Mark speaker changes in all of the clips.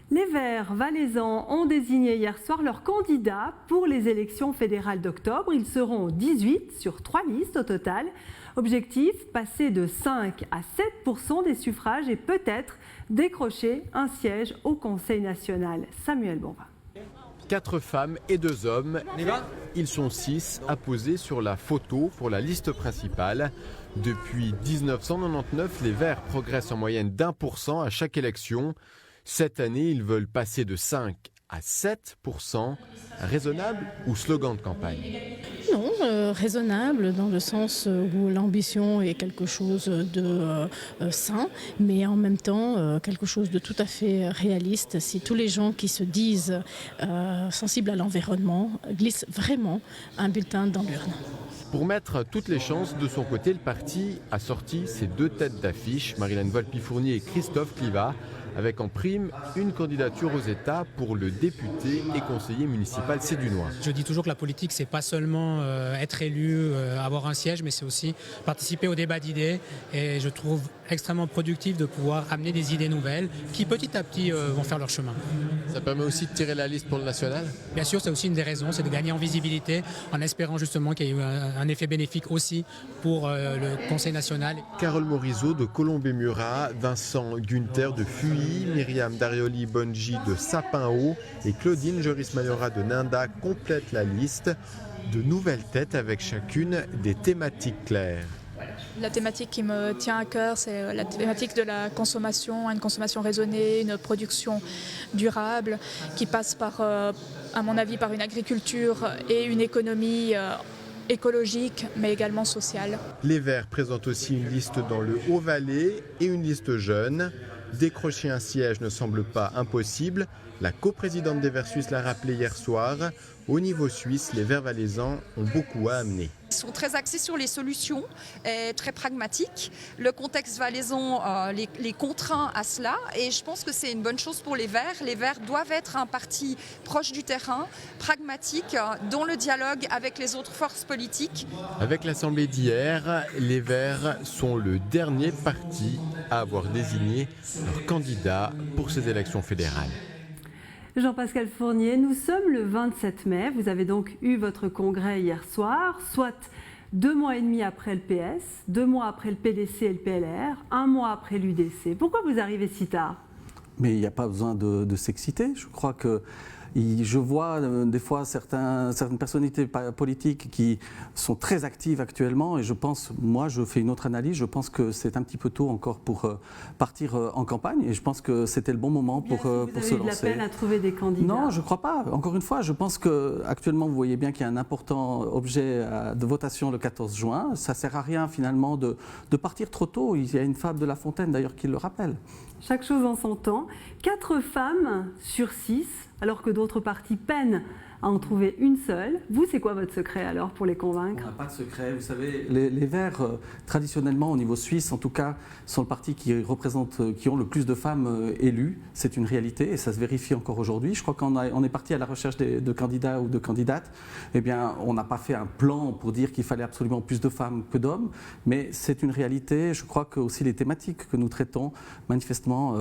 Speaker 1: Les Verts valaisans ont désigné hier soir leurs candidats pour les élections fédérales d'octobre. Ils seront 18 sur 3 listes au total. Objectif, passer de 5 à 7% des suffrages et peut-être décrocher un siège au Conseil national. Samuel Bonvin.
Speaker 2: 4 femmes et 2 hommes. Ils sont 6 à poser sur la photo pour la liste principale. Depuis 1999, les Verts progressent en moyenne d'1% à chaque élection. Cette année, ils veulent passer de 5 à 7%. Raisonnable ou slogan de campagne?
Speaker 3: Non, raisonnable dans le sens où l'ambition est quelque chose de sain, mais en même temps quelque chose de tout à fait réaliste. Si tous les gens qui se disent sensibles à l'environnement glissent vraiment un bulletin dans l'urne.
Speaker 2: Pour mettre toutes les chances de son côté, le parti a sorti ses 2 têtes d'affiche, Marilène Volpi-Fournier et Christophe Clivat, avec en prime une candidature aux États pour le député et conseiller municipal sédunois.
Speaker 4: Je dis toujours que la politique, c'est pas seulement être élu, avoir un siège, mais c'est aussi participer au débat d'idées. Et je trouve extrêmement productif de pouvoir amener des idées nouvelles qui petit à petit vont faire leur chemin.
Speaker 2: Ça permet aussi de tirer la liste pour le national?
Speaker 4: Bien sûr, c'est aussi une des raisons, c'est de gagner en visibilité en espérant justement qu'il y ait eu un effet bénéfique aussi pour le Conseil national.
Speaker 2: Carole Morizot de Colombey-Murat, Vincent Gunther de Fuy, Myriam Darioli-Bonji de Sapin-Haut et Claudine Joris-Mayora de Ninda complètent la liste. De nouvelles têtes avec chacune des thématiques claires.
Speaker 5: La thématique qui me tient à cœur, c'est la thématique de la consommation, une consommation raisonnée, une production durable qui passe par, à mon avis, par une agriculture et une économie écologique, mais également sociale.
Speaker 2: Les Verts présentent aussi une liste dans le Haut-Valais et une liste jeune. Décrocher un siège ne semble pas impossible. La coprésidente des Verts suisses l'a rappelé hier soir. Au niveau suisse, les Verts valaisans ont beaucoup à amener.
Speaker 6: Ils sont très axés sur les solutions, et très pragmatiques. Le contexte valaisan les contraint à cela et je pense que c'est une bonne chose pour les Verts. Les Verts doivent être un parti proche du terrain, pragmatique, dans le dialogue avec les autres forces politiques.
Speaker 2: Avec l'Assemblée d'hier, les Verts sont le dernier parti à avoir désigné leur candidat pour ces élections fédérales.
Speaker 1: Jean-Pascal Fournier, nous sommes le 27 mai. Vous avez donc eu votre congrès hier soir, soit 2 mois et demi après le PS, 2 mois après le PDC et le PLR, 1 mois après l'UDC. Pourquoi vous arrivez si tard?
Speaker 7: Mais il n'y a pas besoin de s'exciter. Je crois que je vois des fois certaines personnalités politiques qui sont très actives actuellement et je pense, moi je fais une autre analyse, je pense que c'est un petit peu tôt encore pour partir en campagne et je pense que c'était le bon moment pour se lancer.
Speaker 1: Vous avez eu de la peine à trouver des candidats?
Speaker 7: Non, je ne crois pas. Encore une fois, je pense qu'actuellement vous voyez bien qu'il y a un important objet de votation le 14 juin. Ça ne sert à rien finalement de partir trop tôt. Il y a une fable de La Fontaine d'ailleurs qui le rappelle.
Speaker 1: Chaque chose en son temps. 4 femmes sur 6, alors que d'autres partis peinent à en trouver une seule. Vous, c'est quoi votre secret alors pour les convaincre?
Speaker 7: On n'a pas de secret. Vous savez, les Verts, traditionnellement au niveau suisse, en tout cas, sont le parti qui ont le plus de femmes élues. C'est une réalité et ça se vérifie encore aujourd'hui. Je crois qu'on est parti à la recherche de candidats ou de candidates. Eh bien, on n'a pas fait un plan pour dire qu'il fallait absolument plus de femmes que d'hommes, mais c'est une réalité. Je crois que aussi les thématiques que nous traitons, manifestement,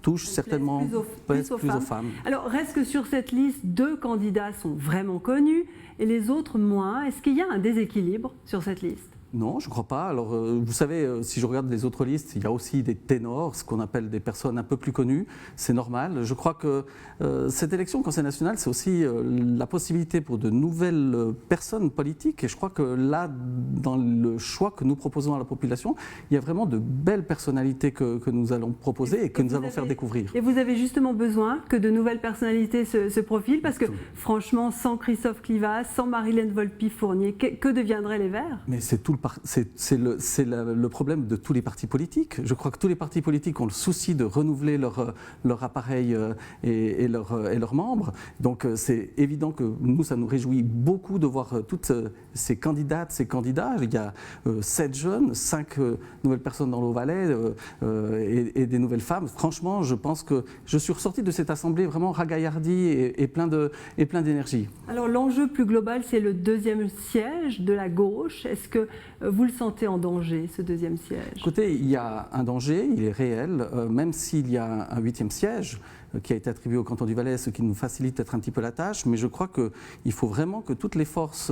Speaker 7: touche certainement plus aux femmes.
Speaker 1: Alors, reste que sur cette liste, 2 candidats sont vraiment connus et les autres moins. Est-ce qu'il y a un déséquilibre sur cette liste?
Speaker 7: Non, je ne crois pas. Alors, vous savez, si je regarde les autres listes, il y a aussi des ténors, ce qu'on appelle des personnes un peu plus connues. C'est normal. Je crois que cette élection au Conseil national, c'est aussi la possibilité pour de nouvelles personnes politiques. Et je crois que là, dans le choix que nous proposons à la population, il y a vraiment de belles personnalités que nous allons proposer et que nous allons faire découvrir.
Speaker 1: Et vous avez justement besoin que de nouvelles personnalités se profilent parce que, franchement, sans Christophe Clivat, sans Marilène Volpi-Fournier, que deviendraient les Verts?
Speaker 7: Mais c'est le problème de tous les partis politiques. Je crois que tous les partis politiques ont le souci de renouveler leur appareil et leurs membres. Donc c'est évident que nous, ça nous réjouit beaucoup de voir toutes ces candidates, ces candidats. Il y a 7 jeunes, 5 nouvelles personnes dans le Haut-Valais et des nouvelles femmes. Franchement, je pense que je suis ressorti de cette assemblée vraiment ragaillardi et plein d'énergie.
Speaker 1: Alors l'enjeu plus global, c'est le 2e siège de la gauche. Est-ce que vous le sentez en danger, ce deuxième siège?
Speaker 7: Écoutez, il y a un danger, il est réel, même s'il y a un 8e siège qui a été attribué au canton du Valais, ce qui nous facilite peut-être un petit peu la tâche, mais je crois qu'il faut vraiment que toutes les forces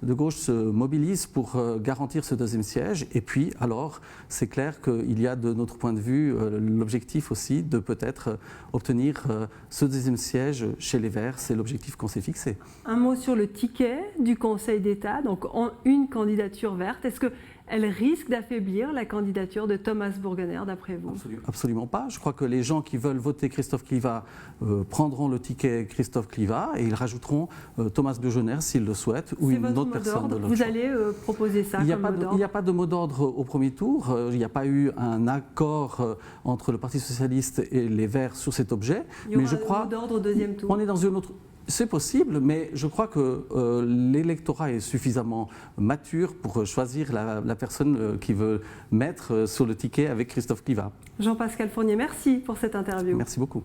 Speaker 7: de gauche se mobilisent pour garantir ce 2e siège. Et puis, alors, c'est clair qu'il y a de notre point de vue l'objectif aussi de peut-être obtenir ce 2e siège chez les Verts. C'est l'objectif qu'on s'est fixé.
Speaker 1: Un mot sur le ticket du Conseil d'État, donc une candidature verte. Est-ce qu'elle risque d'affaiblir la candidature de Thomas Bourgener, d'après vous?
Speaker 7: Absolument pas. Je crois que les gens qui veulent voter Christophe Kliva prendront le ticket Christophe Kliva et ils rajouteront Thomas Bourgener s'ils le souhaitent ou une autre personne de leur
Speaker 1: Vous
Speaker 7: choix.
Speaker 1: allez proposer ça
Speaker 7: Il n'y a
Speaker 1: comme
Speaker 7: pas de mot d'ordre au premier tour. Il n'y a pas eu un accord entre le Parti socialiste et les Verts sur cet objet.
Speaker 1: Il y aura un mot d'ordre au deuxième tour.
Speaker 7: On est dans une autre. C'est possible, mais je crois que l'électorat est suffisamment mature pour choisir la personne qui veut mettre sur le ticket avec Christophe Kliva.
Speaker 1: Jean-Pascal Fournier, merci pour cette interview.
Speaker 7: Merci beaucoup.